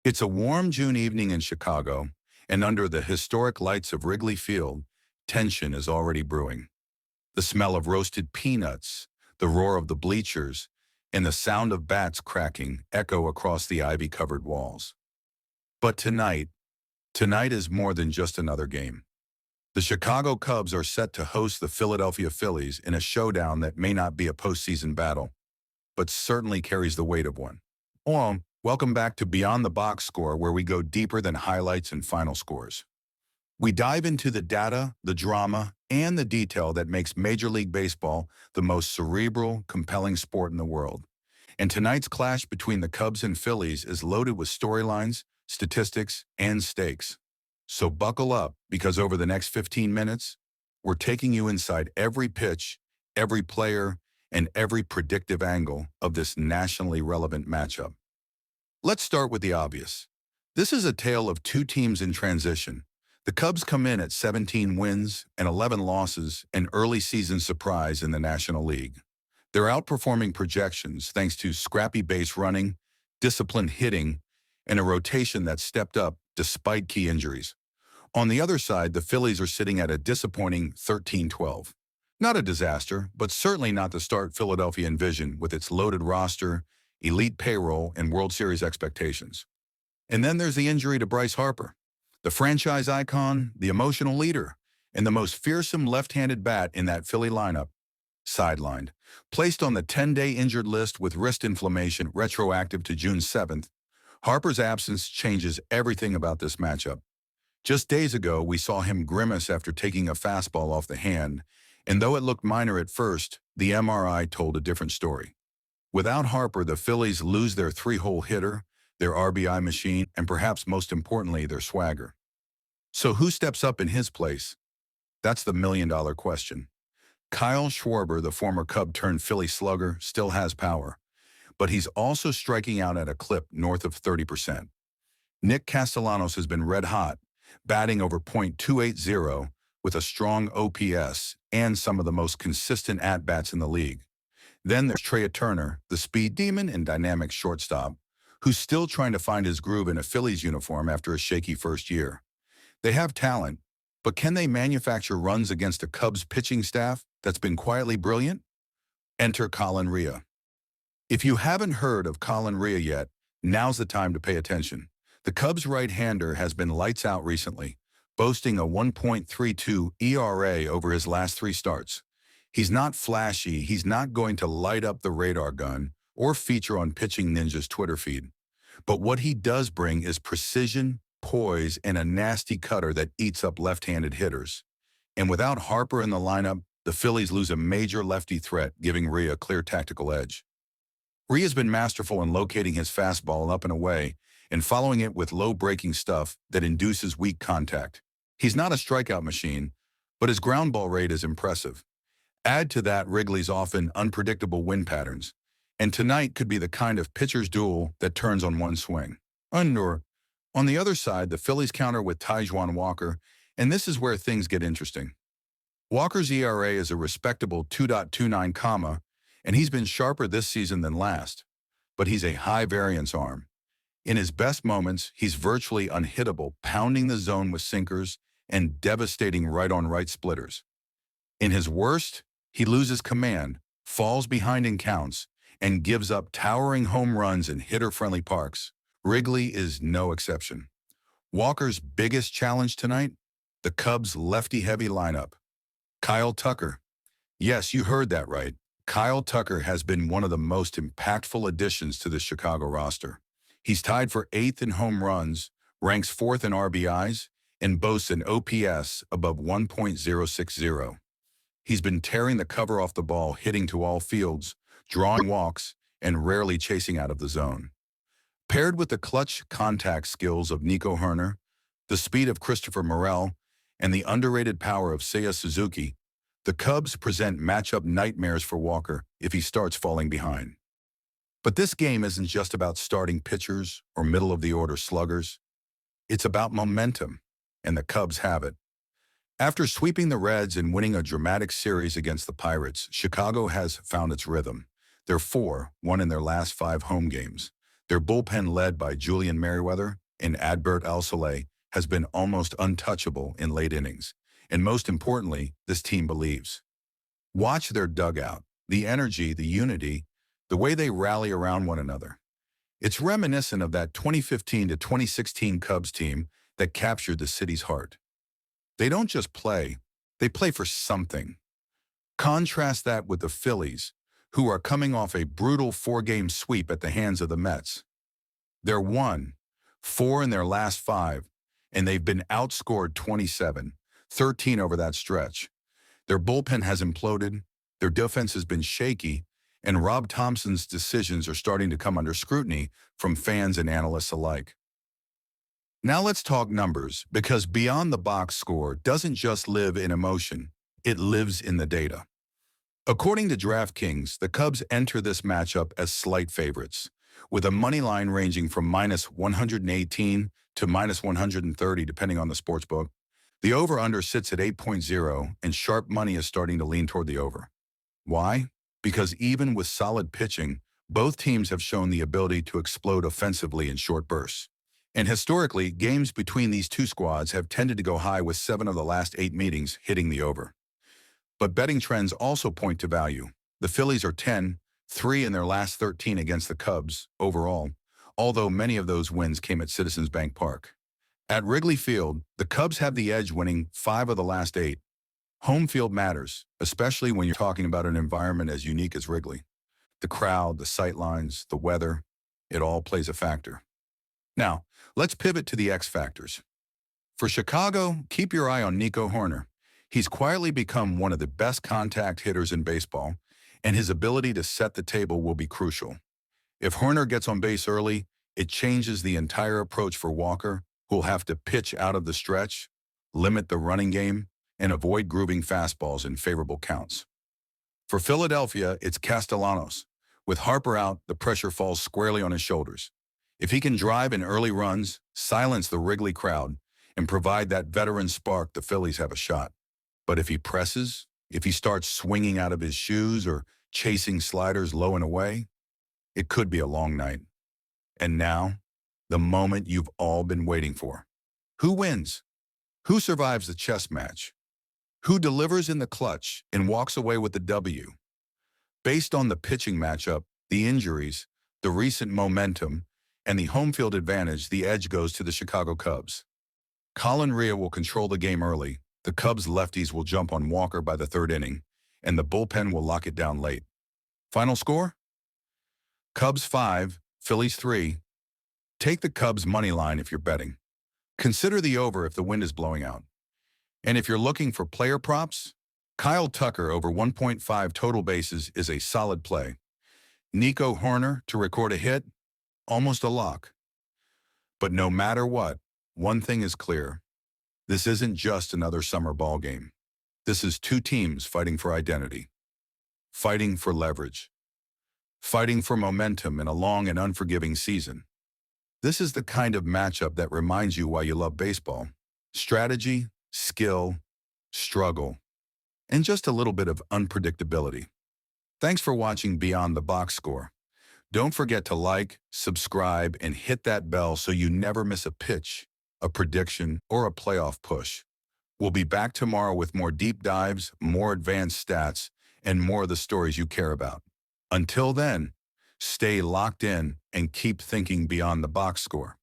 It's a warm June evening in Chicago, and under the historic lights of Wrigley Field, tension is already brewing. The smell of roasted peanuts, the roar of the bleachers, and the sound of bats cracking echo across the ivy-covered walls. But tonight is more than just another game. The Chicago Cubs are set to host the Philadelphia Phillies in a showdown that may not be a postseason battle, but certainly carries the weight of one. Hello, welcome back to Beyond the Box Score, where we go deeper than highlights and final scores. We dive into the data, the drama, and the detail that makes Major League Baseball the most cerebral, compelling sport in the world. And tonight's clash between the Cubs and Phillies is loaded with storylines, statistics, and stakes. So buckle up, because over the next 15 minutes, we're taking you inside every pitch, every player, and every predictive angle of this nationally relevant matchup. Let's start with the obvious. This is a tale of two teams in transition. The Cubs come in at 17 wins and 11 losses, an early season surprise in the National League. They're outperforming projections thanks to scrappy base running, disciplined hitting, and a rotation that stepped up despite key injuries. On the other side, the Phillies are sitting at a disappointing 13-12. Not a disaster, but certainly not the start Philadelphia envisioned with its loaded roster, elite payroll, and World Series expectations. And then there's the injury to Bryce Harper, the franchise icon, the emotional leader, and the most fearsome left-handed bat in that Philly lineup, sidelined. Placed on the 10-day injured list with wrist inflammation retroactive to June 7th, Harper's absence changes everything about this matchup. Just days ago, we saw him grimace after taking a fastball off the hand, and though it looked minor at first, the MRI told a different story. Without Harper, the Phillies lose their three-hole hitter, their RBI machine, and perhaps most importantly, their swagger. So who steps up in his place? That's the million-dollar question. Kyle Schwarber, the former Cub-turned-Philly slugger, still has power, but he's also striking out at a clip north of 30%. Nick Castellanos has been red hot, batting over .280 with a strong OPS and some of the most consistent at-bats in the league. Then there's Trey Turner, the speed demon and dynamic shortstop, who's still trying to find his groove in a Phillies uniform after a shaky first year. They have talent, but can they manufacture runs against a Cubs pitching staff that's been quietly brilliant? Enter Colin Rea. If you haven't heard of Colin Rea yet, now's the time to pay attention. The Cubs right-hander has been lights out recently, boasting a 1.32 ERA over his last three starts. He's not flashy, he's not going to light up the radar gun or feature on Pitching Ninja's Twitter feed. But what he does bring is precision, poise, and a nasty cutter that eats up left-handed hitters. And without Harper in the lineup, the Phillies lose a major lefty threat, giving Rea a clear tactical edge. Rea's been masterful in locating his fastball up and away and following it with low-breaking stuff that induces weak contact. He's not a strikeout machine, but his ground ball rate is impressive. Add to that Wrigley's often unpredictable wind patterns, and tonight could be the kind of pitcher's duel that turns on one swing. On the other side, the Phillies counter with Taijuan Walker, and this is where things get interesting. Walker's ERA is a respectable 2.29, and he's been sharper this season than last, but he's a high-variance arm. In his best moments, he's virtually unhittable, pounding the zone with sinkers and devastating right-on-right splitters. In his worst, he loses command, falls behind in counts, and gives up towering home runs in hitter-friendly parks. Wrigley is no exception. Walker's biggest challenge tonight? The Cubs' lefty-heavy lineup. Kyle Tucker. Yes, you heard that right. Kyle Tucker has been one of the most impactful additions to the Chicago roster. He's tied for 8th in home runs, ranks 4th in RBIs, and boasts an OPS above 1.060. He's been tearing the cover off the ball, hitting to all fields, drawing walks, and rarely chasing out of the zone. Paired with the clutch contact skills of Nico Herner, the speed of Christopher Morel, and the underrated power of Seiya Suzuki, the Cubs present matchup nightmares for Walker if he starts falling behind. But this game isn't just about starting pitchers or middle-of-the-order sluggers. It's about momentum, and the Cubs have it. After sweeping the Reds and winning a dramatic series against the Pirates, Chicago has found its rhythm. They're 4-1 in their last 5 home games. Their bullpen, led by Julian Merriweather and Adbert Al-Saleh, has been almost untouchable in late innings. And most importantly, this team believes. Watch their dugout, the energy, the unity, the way they rally around one another. It's reminiscent of that 2015 to 2016 Cubs team that captured the city's heart. They don't just play, they play for something. Contrast that with the Phillies, who are coming off a brutal 4-game sweep at the hands of the Mets. They're 1-4 in their last 5, and they've been outscored 27-13 over that stretch. Their bullpen has imploded, their defense has been shaky, and Rob Thompson's decisions are starting to come under scrutiny from fans and analysts alike. Now let's talk numbers, because Beyond the Box Score doesn't just live in emotion, it lives in the data. According to DraftKings, the Cubs enter this matchup as slight favorites, with a money line ranging from -118 to -130 depending on the sportsbook. The over-under sits at 8.0, and sharp money is starting to lean toward the over. Why? Because even with solid pitching, both teams have shown the ability to explode offensively in short bursts. And historically, games between these two squads have tended to go high, with 7 of the last 8 meetings hitting the over. But betting trends also point to value. The Phillies are 10-3 in their last 13 against the Cubs overall, although many of those wins came at Citizens Bank Park. At Wrigley Field, the Cubs have the edge, winning 5 of the last 8. Home field matters, especially when you're talking about an environment as unique as Wrigley. The crowd, the sightlines, the weather, it all plays a factor. Now, let's pivot to the X factors. For Chicago, keep your eye on Nico Hoerner. He's quietly become one of the best contact hitters in baseball, and his ability to set the table will be crucial. If Hoerner gets on base early, it changes the entire approach for Walker, who'll have to pitch out of the stretch, limit the running game, and avoid grooving fastballs in favorable counts. For Philadelphia, it's Castellanos. With Harper out, the pressure falls squarely on his shoulders. If he can drive in early runs, silence the Wrigley crowd, and provide that veteran spark, the Phillies have a shot. But if he presses, if he starts swinging out of his shoes or chasing sliders low and away, it could be a long night. And now, the moment you've all been waiting for. Who wins? Who survives the chess match? Who delivers in the clutch and walks away with the W? Based on the pitching matchup, the injuries, the recent momentum, and the home field advantage, the edge goes to the Chicago Cubs. Colin Rea will control the game early. The Cubs lefties will jump on Walker by the 3rd inning, and the bullpen will lock it down late. Final score? Cubs 5, Phillies 3. Take the Cubs money line if you're betting. Consider the over if the wind is blowing out. And if you're looking for player props, Kyle Tucker over 1.5 total bases is a solid play. Nico Hoerner to record a hit, almost a lock. But no matter what, one thing is clear. This isn't just another summer ball game. This is two teams fighting for identity, fighting for leverage, fighting for momentum in a long and unforgiving season. This is the kind of matchup that reminds you why you love baseball. Strategy, skill, struggle, and just a little bit of unpredictability. Thanks for watching Beyond the Box Score. Don't forget to like, subscribe, and hit that bell so you never miss a pitch, a prediction, or a playoff push. We'll be back tomorrow with more deep dives, more advanced stats, and more of the stories you care about. Until then, stay locked in and keep thinking beyond the box score.